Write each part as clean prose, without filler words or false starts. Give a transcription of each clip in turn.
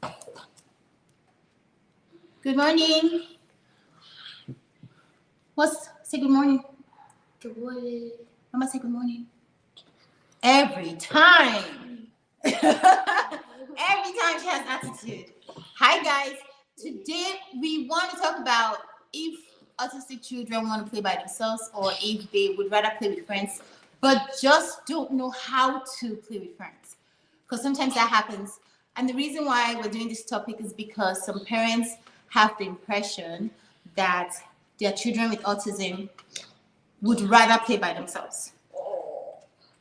Good morning. Say good morning. Good morning. Mama, say good morning. Every time. Every time she has attitude. Hi guys. Today we want to talk about if autistic children want to play by themselves or if they would rather play with friends, but just don't know how to play with friends. Because sometimes that happens. And the reason why we're doing this topic is because some parents have the impression that their children with autism would rather play by themselves.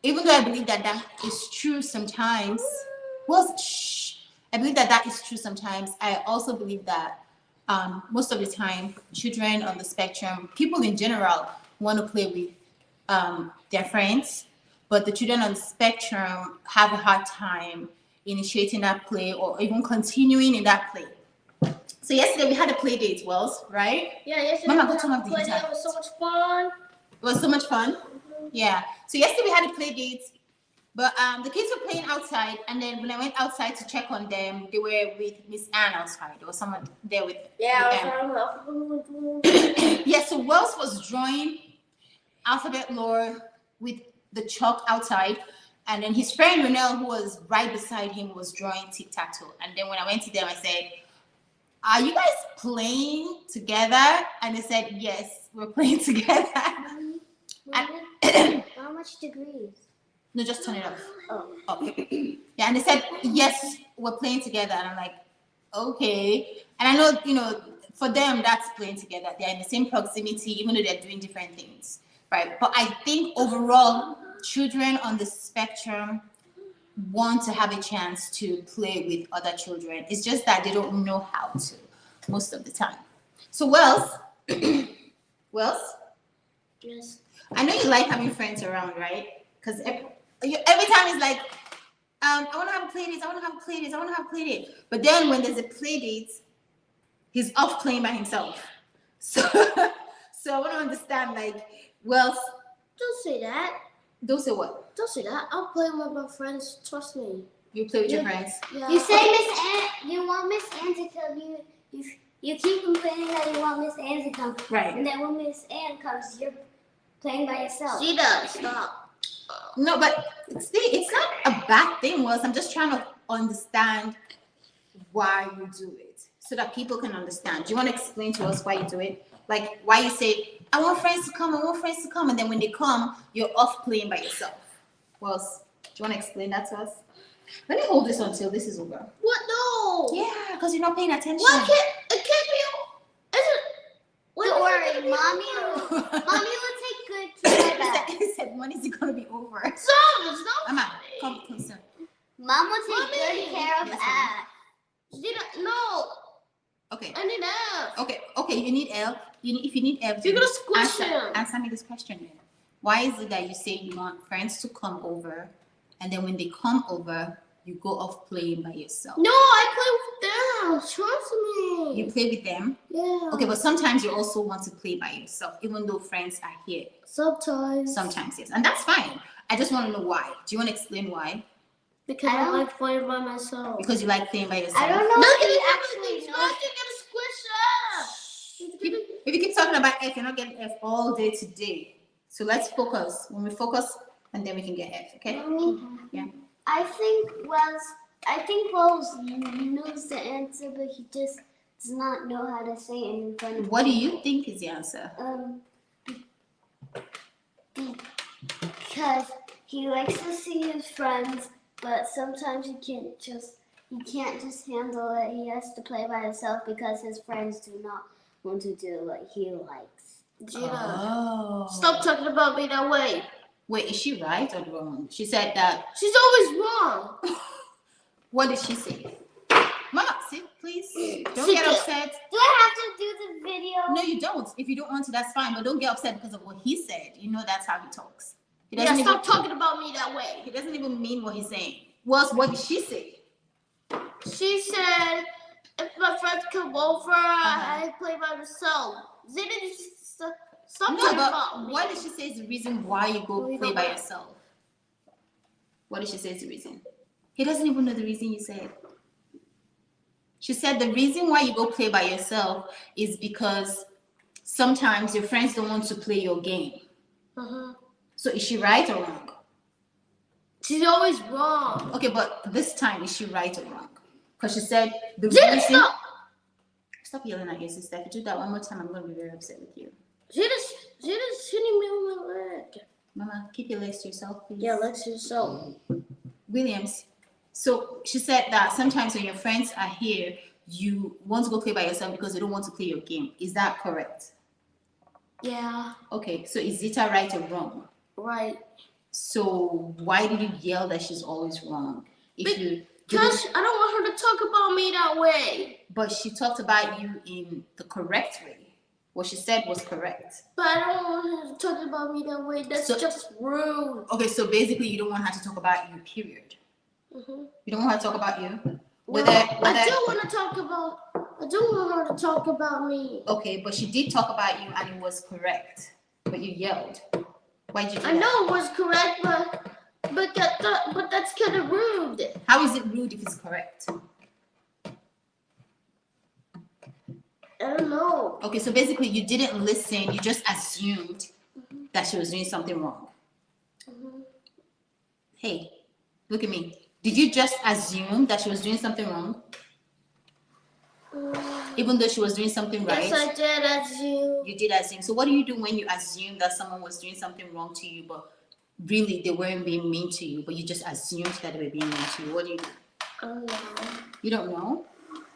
Even though I believe that that is true sometimes, I believe that that is true sometimes. I also believe that most of the time, children on the spectrum, people in general, want to play with their friends, but the children on the spectrum have a hard time initiating that play or even continuing in that play. So yesterday we had a play date, Wells, right? Yeah, yesterday Mama, go turn off the play heater. date was so much fun. It was so much fun. Yeah. So yesterday we had a play date, but the kids were playing outside, and then when I went outside to check on them, they were with Miss Anne outside. There was someone there with them. Yeah. So Wells was drawing alphabet lore with the chalk outside, and then his friend Renelle, who was right beside him, was drawing tic-tac-toe. And then when I went to them, I said, "Are you guys playing together?" And they said, "Yes, we're playing together." How much degrees? No, just turn it off. Oh. Yeah, and they said, "Yes, we're playing together." And I'm like, okay. And I know, for them, that's playing together. They're in the same proximity, even though they're doing different things, right? But I think overall, children on the spectrum want to have a chance to play with other children. It's just that they don't know how to most of the time. So, Wells, Yes. I know you like having friends around, right? Because every time it's like, I want to have a play date, I want to have a play date, I want to have a play date. But then when there's a play date, he's off playing by himself. So, so I want to understand, like, Wells. Don't say that. Don't say what? Don't say that. I'll play with my friends. Trust me. You play with your friends? Yeah. You say Miss Ann, you want Miss Ann to come. You keep complaining that you want Miss Ann to come. Right. And then when Miss Ann comes, you're playing by yourself. See that? Stop. No, but see, it's not a bad thing, Wells. I'm just trying to understand why you do it so that people can understand. Do you want to explain to us why you do it? Like why you say, I want friends to come, and then when they come, you're off playing by yourself. Wells, do you want to explain that to us? Let me hold this until this is over. What? No. Yeah, because you're not paying attention. What? It can't be. Don't worry, mommy will take good care of that. He said, when is it going to be over? Stop. It's not. Mama, come closer. Mom will take good care of that. No. Okay. I need F. Okay. You need L. If you need L, You're gonna squish him. Answer me this question then. Why is it that you say you want friends to come over, and then when they come over, you go off playing by yourself? No, I play with them. Trust me. You play with them? Yeah. Okay, but sometimes you also want to play by yourself, even though friends are here. Sometimes. Sometimes, yes. And that's fine. I just want to know why. Do you want to explain why? Because I like playing by myself. Because you like playing by yourself? I don't know Look if at you it. actually It's know. not gonna squish up. If you keep talking about F, you're not getting F all day today. So let's focus. When we focus, and then we can get F, okay? Yeah. I think Wells knows the answer, but he just does not know how to say it in front of What do you think is the answer? Because he likes to see his friends, but sometimes he can't just handle it. He has to play by himself because his friends do not want to do what he likes. Gina, Oh. stop talking about me that way. Wait, is she right or wrong? She said that. She's always wrong. What did she say? Mama, sit, please. Don't get upset. Do I have to do the video? No, you don't. If you don't want to, that's fine. But don't get upset because of what he said. You know that's how he talks. He Yeah, doesn't stop talking about me that way. He doesn't even mean what he's saying. What did she say? She said, if my friends come over, I play by myself. Zena, stop talking about me. What did she say is the reason why you go play by yourself? What did she say is the reason? He doesn't even know the reason you said. She said the reason why you go play by yourself is because sometimes your friends don't want to play your game. So is she right or wrong? She's always wrong. Okay, but this time is she right or wrong? Because she said the Zeta, reason. stop! Stop yelling at your sister. If you do that one more time, I'm going to be very upset with you. Zeta's hitting me on my leg. Mama, keep your legs to yourself, please. Yeah, let's do so. Williams. So she said that sometimes when your friends are here, you want to go play by yourself because you don't want to play your game. Is that correct? Yeah. Okay, so is Zita right or wrong? Right. So why did you yell that she's always wrong? Because I don't want her to talk about me that way. But she talked about you in the correct way. What she said was correct. But I don't want her to talk about me that way. That's just rude. Okay, so basically you don't want her to talk about you, period. You don't want her to talk about you? I do want her to talk about me. Okay, but she did talk about you and it was correct. But you yelled. Why did you do I know it was correct, but that's kind of rude. How is it rude if it's correct? I don't know. Okay, so basically you didn't listen. You just assumed that she was doing something wrong. Hey, look at me. Did you just assume that she was doing something wrong? Even though she was doing something right? Yes, I did assume. You did assume. So what do you do when you assume that someone was doing something wrong to you, but really they weren't being mean to you, but you just assumed that they were being mean to you? What do you do? I don't know. You don't know?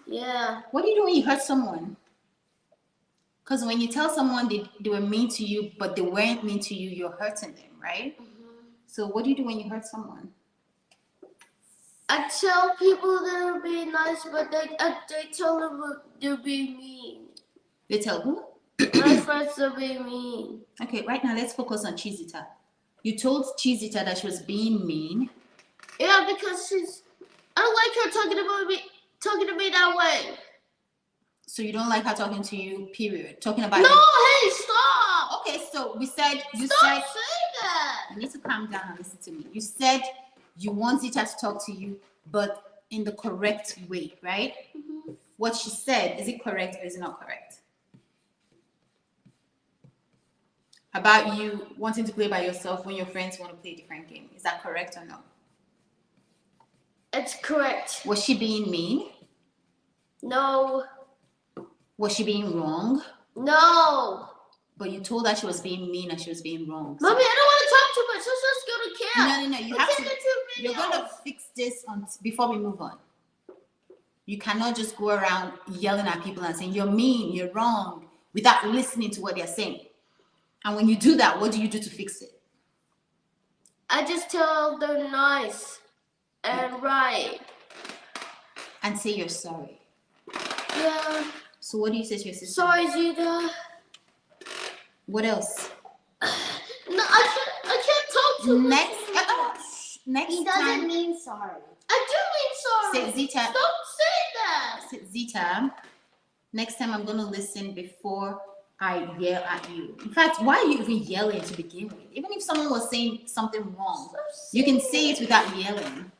Yeah. What do you do when you hurt someone? Because when you tell someone they were mean to you, but they weren't mean to you, you're hurting them, right? So what do you do when you hurt someone? I tell people they're being nice, but they tell them they're being mean. They tell who? My friends are being mean. Okay, right now let's focus on Chizita. You told Chizita that she was being mean. Yeah, because I don't like her talking to me that way. So you don't like her talking to you, period. Talking about No, you. hey, stop! Okay, so you said Stop saying that. You need to calm down and listen to me. You said you want Zita to talk to you, but in the correct way, right? What she said, is it correct or is it not correct? About you wanting to play by yourself when your friends want to play a different game. Is that correct or no? It's correct. Was she being mean? No. Was she being wrong? No. But you told her she was being mean and she was being wrong. So. Mommy, I don't want to talk too much. Let's just go to camp. No. You have to. You're gonna fix this before we move on. You cannot just go around yelling at people and saying you're mean, you're wrong, without listening to what they're saying. And when you do that, what do you do to fix it? I just tell they're nice and right. And say you're sorry. Yeah. So what do you say to your sister? Sorry, Zita. What else? No, I can't talk to you. Next He time. doesn't mean sorry. I do mean sorry. Say Zita. Stop saying that. Say, Zita, next time I'm going to listen before I yell at you. In fact, why are you even yelling to begin with? Even if someone was saying something wrong, you can say it without yelling.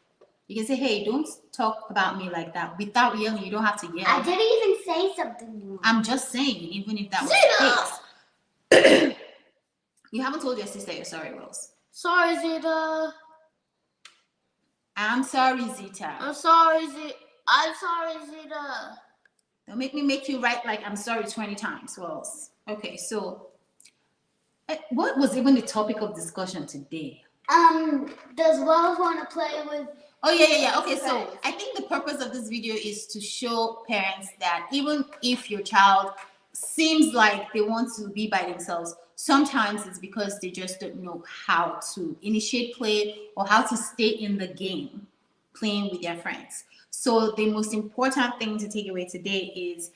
You can say, hey, don't talk about me like that. Without yelling, you don't have to yell. I didn't even say something wrong. I'm just saying, even if that was Zita! the case. You haven't told your sister you're sorry, Rose. Sorry, Zita. I'm sorry, Zita. I'm sorry, Zita. Don't make me make you write like I'm sorry 20 times, Rose. Okay, so what was even the topic of discussion today? Does Wells want to play with? Oh, yeah. Okay, so I think the purpose of this video is to show parents that even if your child seems like they want to be by themselves, sometimes it's because they just don't know how to initiate play or how to stay in the game playing with their friends. So the most important thing to take away today is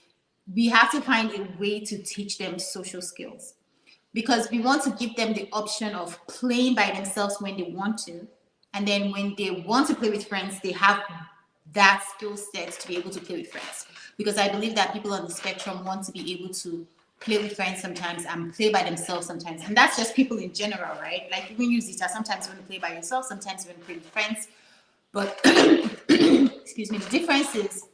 we have to find a way to teach them social skills, because we want to give them the option of playing by themselves when they want to. And then when they want to play with friends, they have that skill set to be able to play with friends. Because I believe that people on the spectrum want to be able to play with friends sometimes and play by themselves sometimes. And that's just people in general, right? Like even you, Zita, sometimes you want to play by yourself, sometimes you want to play with friends. But, excuse me, the difference is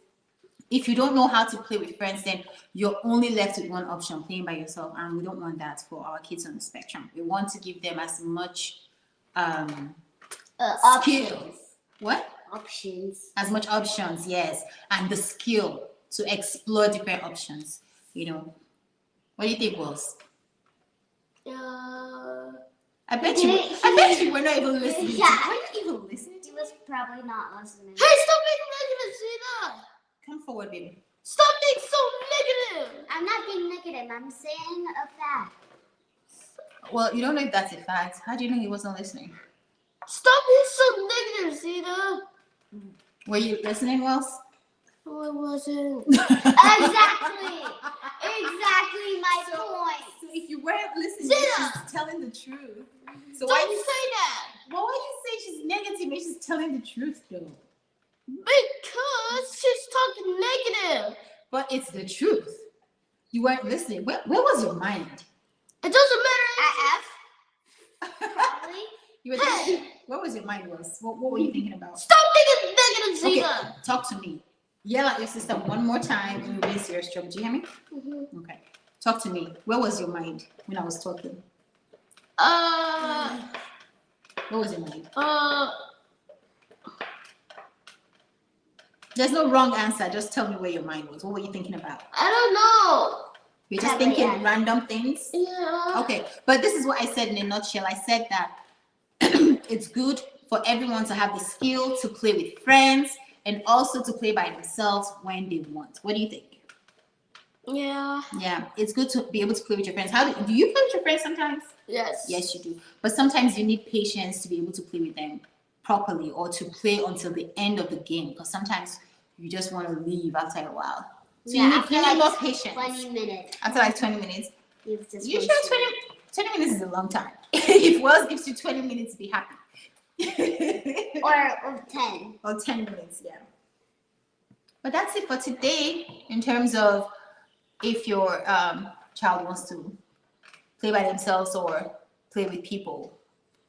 if you don't know how to play with friends, then you're only left with one option, playing by yourself. And we don't want that for our kids on the spectrum. We want to give them as much skill. Options. What? Options. As much options, yes. And the skill to explore different options. You know. What do you think, Wills? I bet you were not even listening. Yeah. Were you even listening He to was probably not listening. Hey, stop being negative, Zena. Come forward, baby. Stop being so negative. I'm not being negative. I'm saying a fact. Well, you don't know if that's a fact. How do you know he wasn't listening? Stop being so negative, Zena. Were you listening, Wells? No, I wasn't. Exactly. Exactly my point. So if you weren't listening, Zena! she's telling the truth. So Don't say that. Well, why you say she's negative and she's telling the truth, though? Because she's talking negative. But it's the truth. You weren't listening. Where was your mind? It doesn't matter. At F, probably. You were thinking, where was your mind, Wells? What were you thinking about? Stop being negative, Zena. Okay, talk to me. Yell at your sister one more time and you'll be serious trouble. Do you hear me? Mm-hmm. Okay. Talk to me. Where was your mind when I was talking? Where was your mind? There's no wrong answer. Just tell me where your mind was. What were you thinking about? I don't know. You're just Probably, thinking yeah. random things? Yeah. Okay. But this is what I said in a nutshell. I said that it's good for everyone to have the skill to play with friends and also to play by themselves when they want. What do you think? Yeah. Yeah, it's good to be able to play with your friends. How do you play with your friends sometimes? Yes. Yes, you do. But sometimes you need patience to be able to play with them properly or to play until the end of the game because sometimes you just want to leave after a while. So Yeah, you need more patience. 20 minutes. After like 20 minutes. He was just You going sure to- 20 minutes is a long time. If Wells gives you 20 minutes, be happy. or 10. Or 10 minutes, yeah. But that's it for today in terms of if your child wants to play by themselves or play with people.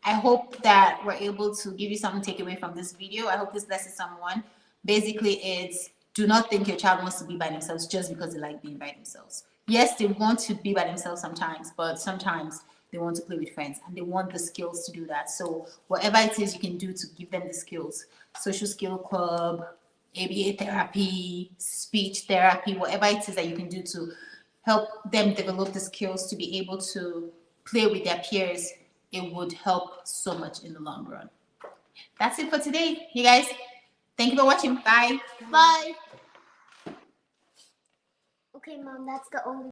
I hope that we're able to give you something to take away from this video. I hope this blesses someone. Basically, it's do not think your child wants to be by themselves just because they like being by themselves. Yes, they want to be by themselves sometimes, but sometimes they want to play with friends and they want the skills to do that. So whatever it is you can do to give them the skills, social skill club, ABA therapy, speech therapy, whatever it is that you can do to help them develop the skills to be able to play with their peers, it would help so much in the long run. That's it for today, you guys. Thank you for watching. Bye. Bye. Okay, Mom, that's the only